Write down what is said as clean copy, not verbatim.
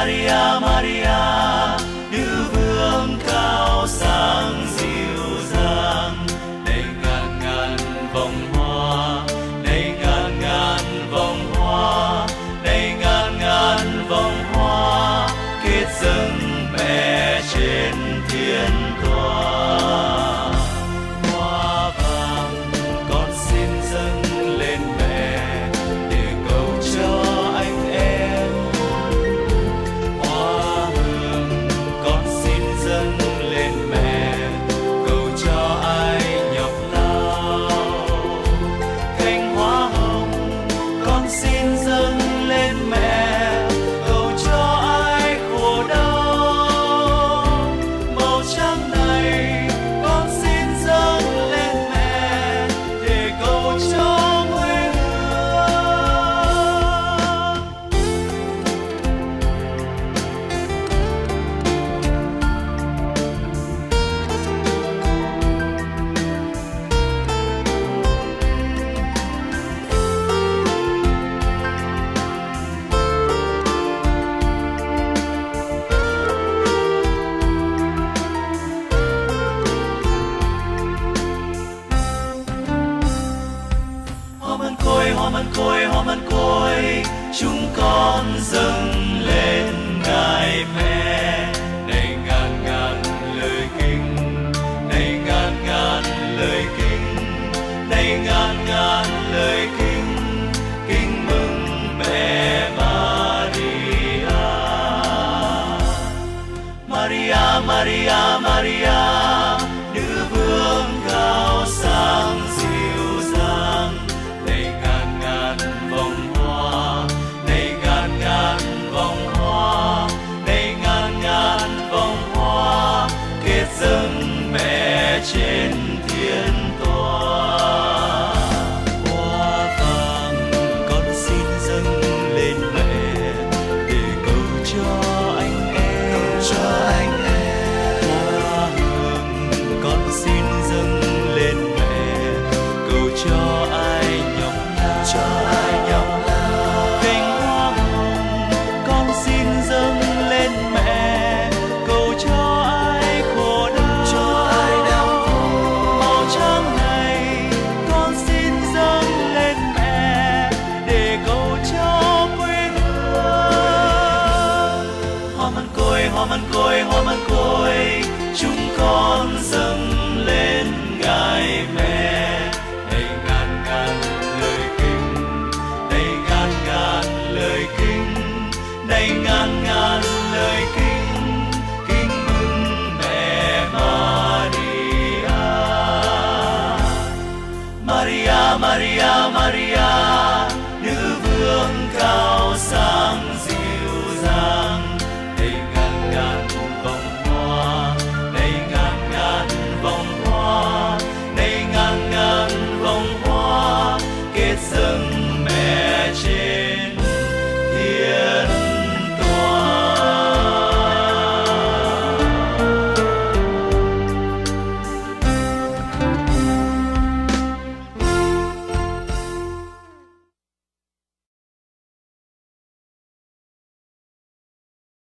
Maria Maria, nữ vương cao sang dịu dàng. Này ngàn ngàn vòng hoa, này ngàn ngàn vòng hoa, này ngàn ngàn vòng hoa, kết dâng mẹ trên thiên tòa. Hoa vàng con xin dâng lên mẹ để cầu cho anh em. Hoa hương con xin dâng lên mẹ cầu cho ai nhọc lao. Cành hoa hồng con xin dâng lên mẹ cầu cho ai khổ đau. Màu trắng này con xin dâng lên mẹ để cầu cho quê hương. Hoa mận khôi, hoa mận khôi, hoa mận khôi, chúng con dâng lên ngài mẹ.